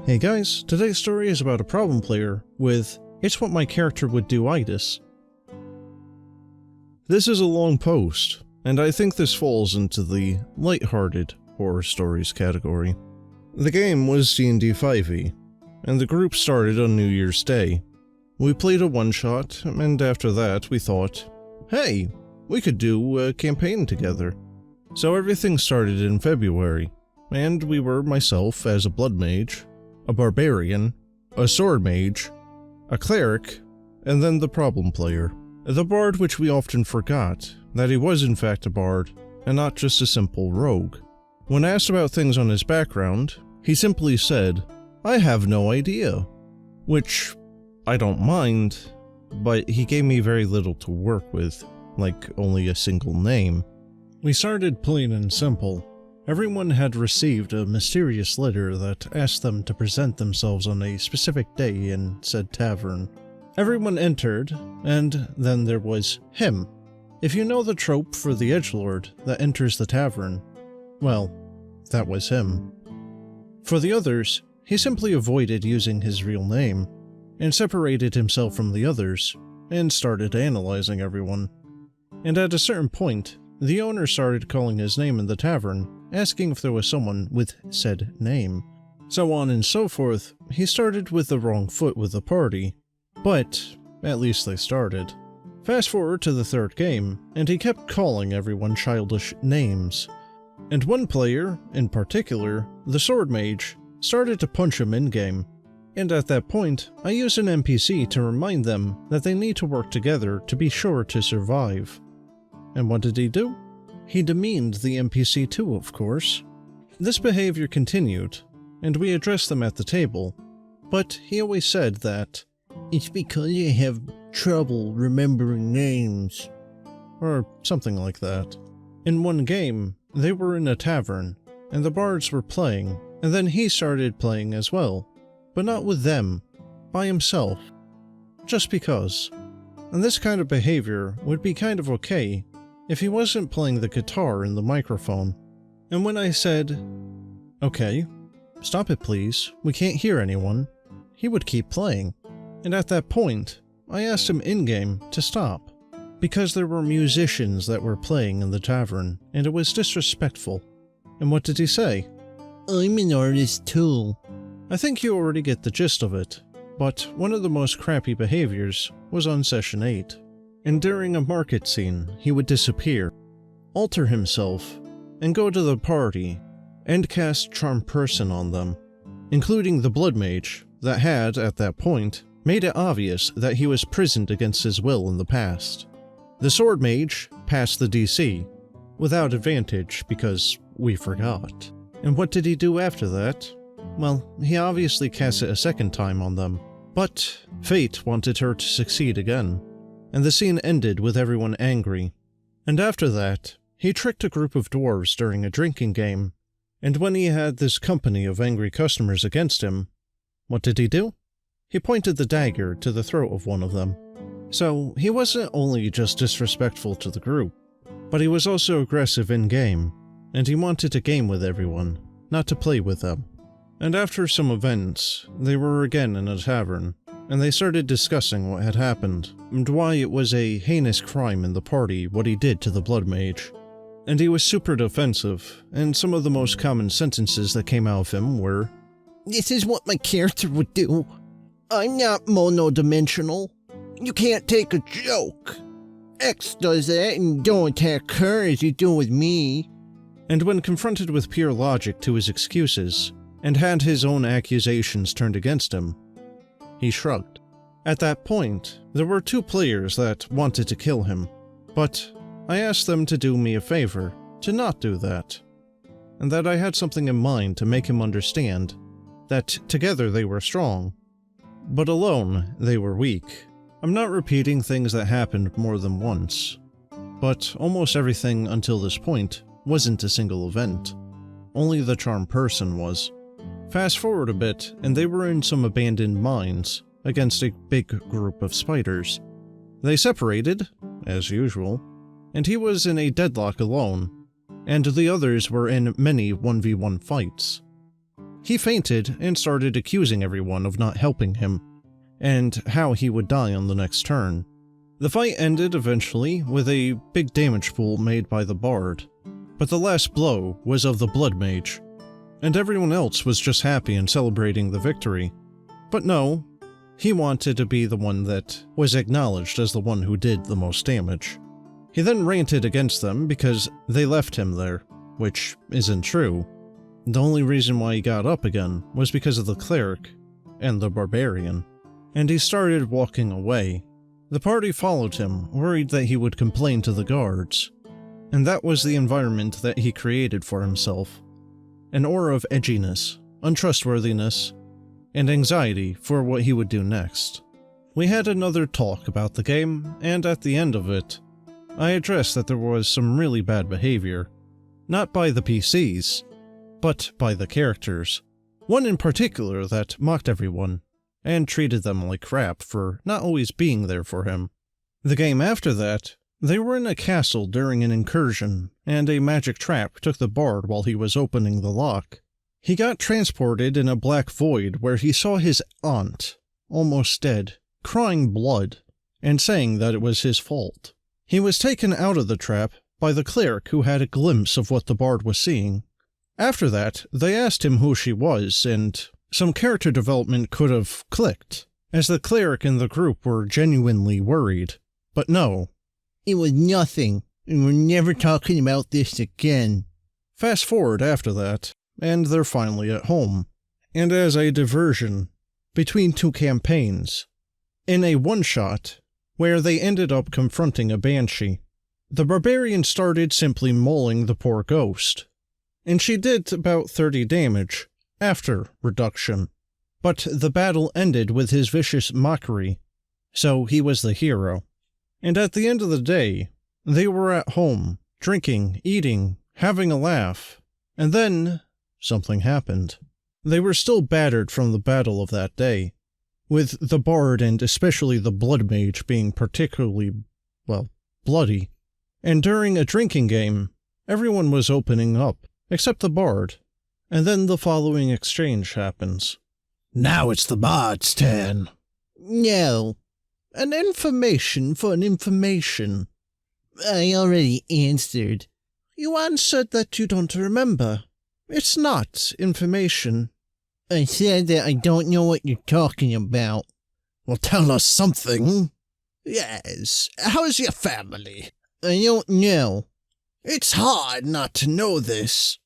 Hey guys, today's story is about a problem player with "It's what my character would do-itis." This is a long post, and I think this falls into the light-hearted horror stories category. The game was D&D 5e, and the group started on New Year's Day. We played a one-shot, and after that we thought, hey, we could do a campaign together. So everything started in February, and we were myself as a blood mage, a barbarian, a sword mage, a cleric, and then the problem player. The bard, which we often forgot that he was in fact a bard, and not just a simple rogue. When asked about things on his background, he simply said, "I have no idea," which I don't mind, but he gave me very little to work with, like only a single name. We started plain and simple. Everyone had received a mysterious letter that asked them to present themselves on a specific day in said tavern. Everyone entered, and then there was him. If you know the trope for the edgelord that enters the tavern, well, that was him. For the others, he simply avoided using his real name, and separated himself from the others, and started analyzing everyone. And at a certain point, the owner started calling his name in the tavern, asking if there was someone with said name. So on and so forth, he started with the wrong foot with the party. But at least they started. Fast forward to the third game, and he kept calling everyone childish names. And one player, in particular, the sword mage, started to punch him in-game. And at that point, I used an NPC to remind them that they need to work together to be sure to survive. And what did he do? He demeaned the NPC too, of course. This behavior continued, and we addressed them at the table, but he always said that, "It's because I have trouble remembering names," or something like that. In one game, they were in a tavern, and the bards were playing, and then he started playing as well, but not with them, by himself, just because. And this kind of behavior would be kind of okay if he wasn't playing the guitar in the microphone. And when I said, "Okay, stop it please, we can't hear anyone," he would keep playing. And at that point, I asked him in-game to stop, because there were musicians that were playing in the tavern, and it was disrespectful. And what did he say? "I'm an artist too." I think you already get the gist of it, but one of the most crappy behaviors was on session 8. And during a market scene, he would disappear, alter himself, and go to the party, and cast Charm Person on them, including the blood mage that had, at that point, made it obvious that he was prisoned against his will in the past. The sword mage passed the DC, without advantage because we forgot. And what did he do after that? Well, he obviously cast it a second time on them, but fate wanted her to succeed again. And the scene ended with everyone angry. And after that, he tricked a group of dwarves during a drinking game, and when he had this company of angry customers against him, what did he do? He pointed the dagger to the throat of one of them. So he wasn't only just disrespectful to the group, but he was also aggressive in-game, and he wanted to game with everyone, not to play with them. And after some events, they were again in a tavern, and they started discussing what had happened, and why it was a heinous crime in the party what he did to the blood mage. And he was super defensive, and some of the most common sentences that came out of him were, "This is what my character would do. I'm not mono-dimensional. You can't take a joke. X does that and don't attack her as you do with me." And when confronted with pure logic to his excuses, and had his own accusations turned against him, he shrugged. At that point, there were 2 players that wanted to kill him, but I asked them to do me a favor, to not do that, and that I had something in mind to make him understand that together they were strong, but alone they were weak. I'm not repeating things that happened more than once, but almost everything until this point wasn't a single event. Only the Charm Person was. Fast forward a bit, and they were in some abandoned mines against a big group of spiders. They separated, as usual, and he was in a deadlock alone, and the others were in many 1v1 fights. he fainted and started accusing everyone of not helping him, and how he would die on the next turn. The fight ended eventually with a big damage pool made by the bard, but the last blow was of the blood mage, and everyone else was just happy and celebrating the victory. But no, he wanted to be the one that was acknowledged as the one who did the most damage. He then ranted against them because they left him there, which isn't true. The only reason why he got up again was because of the cleric and the barbarian, and he started walking away. The party followed him, worried that he would complain to the guards, and that was the environment that he created for himself. An aura of edginess, untrustworthiness, and anxiety for what he would do next. We had another talk about the game, and at the end of it, I addressed that there was some really bad behavior, not by the PCs, but by the characters. One in particular that mocked everyone, and treated them like crap for not always being there for him. The game after that, they were in a castle during an incursion, and a magic trap took the bard while he was opening the lock. He got transported in a black void where he saw his aunt, almost dead, crying blood, and saying that it was his fault. He was taken out of the trap by the cleric who had a glimpse of what the bard was seeing. After that, they asked him who she was, and some character development could have clicked, as the cleric and the group were genuinely worried. But no. It was nothing, and we're never talking about this again. Fast forward after that, and they're finally at home. And as a diversion, between two campaigns, in a one-shot, where they ended up confronting a banshee, the barbarian started simply mauling the poor ghost, and she did about 30 damage, after reduction. But the battle ended with his vicious mockery, so he was the hero. And at the end of the day, they were at home, drinking, eating, having a laugh, and then something happened. They were still battered from the battle of that day, with the bard and especially the blood mage being particularly, well, bloody. And during a drinking game, everyone was opening up, except the bard. And then the following exchange happens. Now it's the bard's turn. No. An information for an information. I already answered. You answered that you don't remember. It's not information. I said that I don't know what you're talking about. Well, tell us something. Yes. How's your family? I don't know. It's hard not to know this.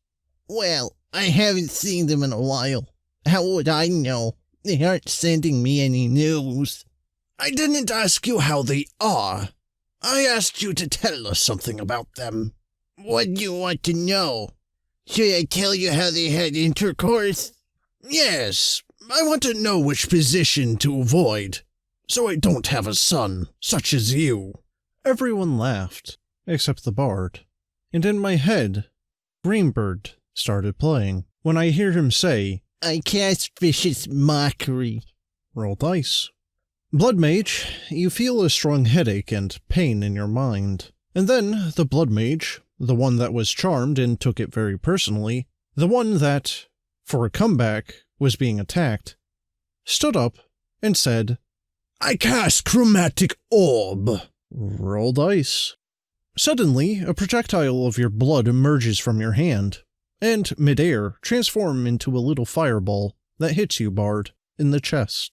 Well, I haven't seen them in a while. How would I know? They aren't sending me any news. I didn't ask you how they are. I asked you to tell us something about them. What do you want to know? Should I tell you how they had intercourse? Yes, I want to know which position to avoid, so I don't have a son such as you. Everyone laughed, except the bard. And in my head, Greenbird started playing, when I hear him say, I cast vicious mockery. Roll dice. Blood mage, you feel a strong headache and pain in your mind. And then the blood mage, the one that was charmed and took it very personally, the one that, for a comeback, was being attacked, stood up and said, I cast chromatic orb. Roll dice. Suddenly, a projectile of your blood emerges from your hand, and midair transform into a little fireball that hits you, Bard, in the chest.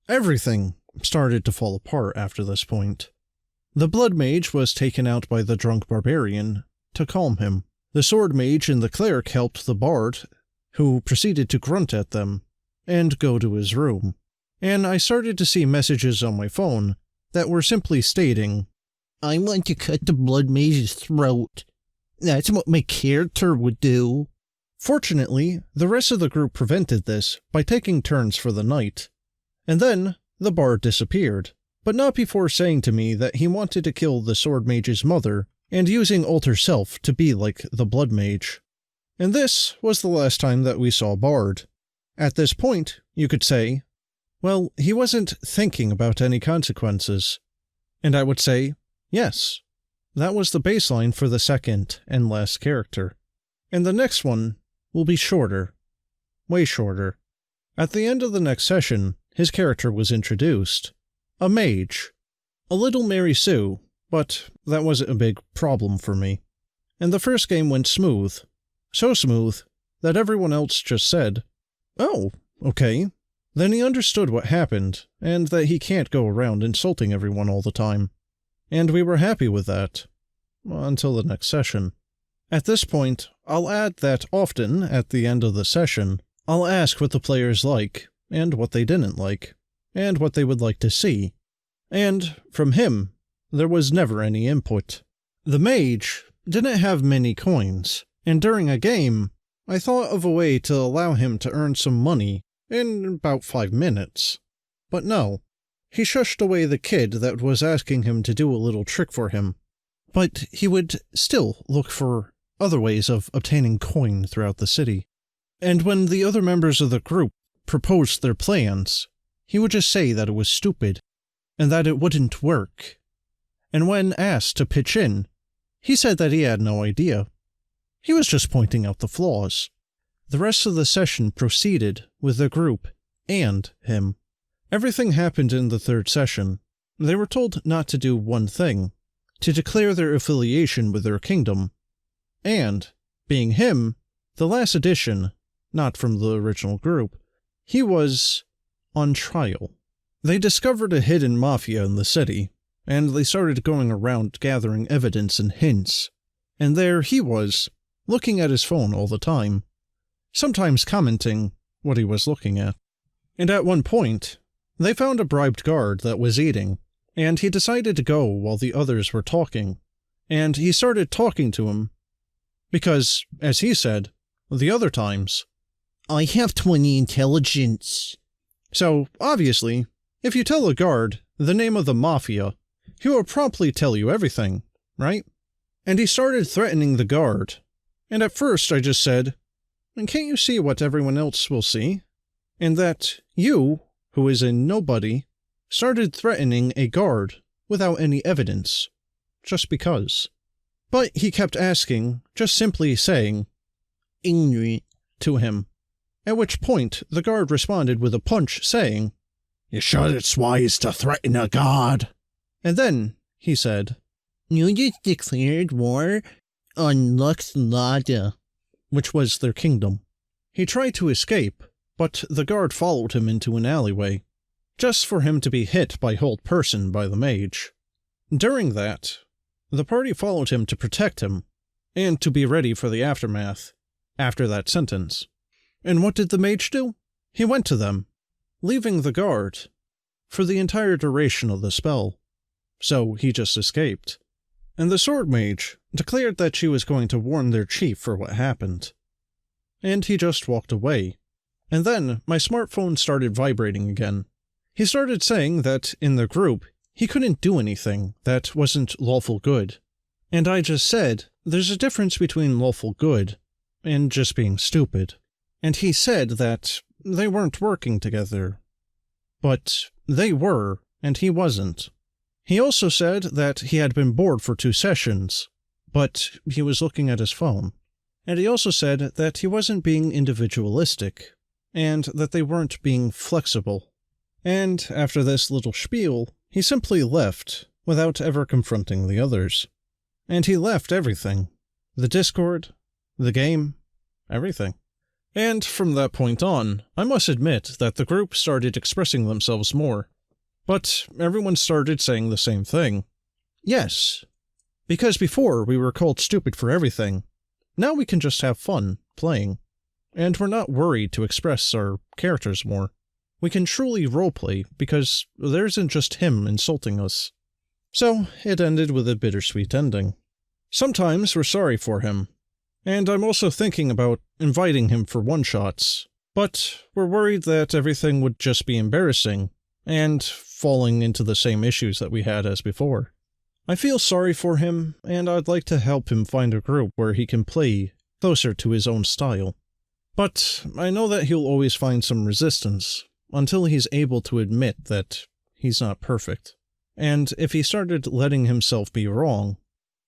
Everything started to fall apart after this point. The blood mage was taken out by the drunk barbarian to calm him. The sword mage and the cleric helped the bard, who proceeded to grunt at them and go to his room. And I started to see messages on my phone that were simply stating, I want to cut the blood mage's throat. That's what my character would do. Fortunately, the rest of the group prevented this by taking turns for the night. And then the bard disappeared, but not before saying to me that he wanted to kill the sword mage's mother and using Alter Self to be like the blood mage. And this was the last time that we saw Bard. At this point, you could say, well, he wasn't thinking about any consequences. And I would say, yes, that was the baseline for the second and last character. And the next one will be shorter, way shorter. At the end of the next session, his character was introduced. A mage. A little Mary Sue, but that wasn't a big problem for me. And the first game went smooth. So smooth that everyone else just said, "Oh, okay." Then he understood what happened, and that he can't go around insulting everyone all the time. And we were happy with that. Until the next session. At this point, I'll add that often, at the end of the session, I'll ask what the players like, and what they didn't like, and what they would like to see. And, from him, there was never any input. The mage didn't have many coins, and during a game, I thought of a way to allow him to earn some money in about 5 minutes. But no, he shushed away the kid that was asking him to do a little trick for him. But he would still look for other ways of obtaining coin throughout the city. And when the other members of the group proposed their plans, he would just say that it was stupid, and that it wouldn't work. And when asked to pitch in, he said that he had no idea. He was just pointing out the flaws. The rest of the session proceeded with the group and him. Everything happened in the third session. They were told not to do one thing, to declare their affiliation with their kingdom. And, being him, the last edition, not from the original group, he was on trial. They discovered a hidden mafia in the city, and they started going around gathering evidence and hints. And there he was, looking at his phone all the time, sometimes commenting what he was looking at. And at one point, they found a bribed guard that was eating, and he decided to go while the others were talking. And he started talking to him, because, as he said, the other times, "I have 20 intelligence." So, obviously, if you tell a guard the name of the mafia, he will promptly tell you everything, right? And he started threatening the guard. And at first I just said, "And can't you see what everyone else will see?" And that you, who is a nobody, started threatening a guard without any evidence, just because. But he kept asking, just simply saying, "Ignorant," to him. At which point the guard responded with a punch, saying, "You sure it's wise to threaten a god?" And then he said, "You just declared war on Luxlada," which was their kingdom. He tried to escape, but the guard followed him into an alleyway, just for him to be hit by whole person by the mage. During that, the party followed him to protect him, and to be ready for the aftermath, after that sentence. And what did the mage do? He went to them, leaving the guard, for the entire duration of the spell. So he just escaped. And the sword mage declared that she was going to warn their chief for what happened. And he just walked away. And then my smartphone started vibrating again. He started saying that in the group, he couldn't do anything that wasn't lawful good. And I just said, there's a difference between lawful good and just being stupid. And he said that they weren't working together. But they were, and he wasn't. He also said that he had been bored for 2 sessions, but he was looking at his phone. And he also said that he wasn't being individualistic, and that they weren't being flexible. And after this little spiel, he simply left without ever confronting the others. And he left everything. The Discord, the game, everything. And from that point on, I must admit that the group started expressing themselves more. But everyone started saying the same thing. Yes, because before we were called stupid for everything. Now we can just have fun playing. And we're not worried to express our characters more. We can truly roleplay because there isn't just him insulting us. So it ended with a bittersweet ending. Sometimes we're sorry for him. And I'm also thinking about inviting him for one-shots. But we're worried that everything would just be embarrassing and falling into the same issues that we had as before. I feel sorry for him, and I'd like to help him find a group where he can play closer to his own style. But I know that he'll always find some resistance, until he's able to admit that he's not perfect. And if he started letting himself be wrong,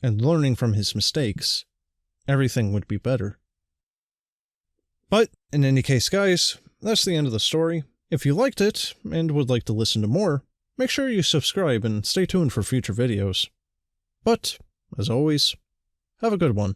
and learning from his mistakes, everything would be better. But In any case, guys, that's the end of the story. If you liked it, and would like to listen to more, make sure you subscribe and stay tuned for future videos. But, as always, have a good one.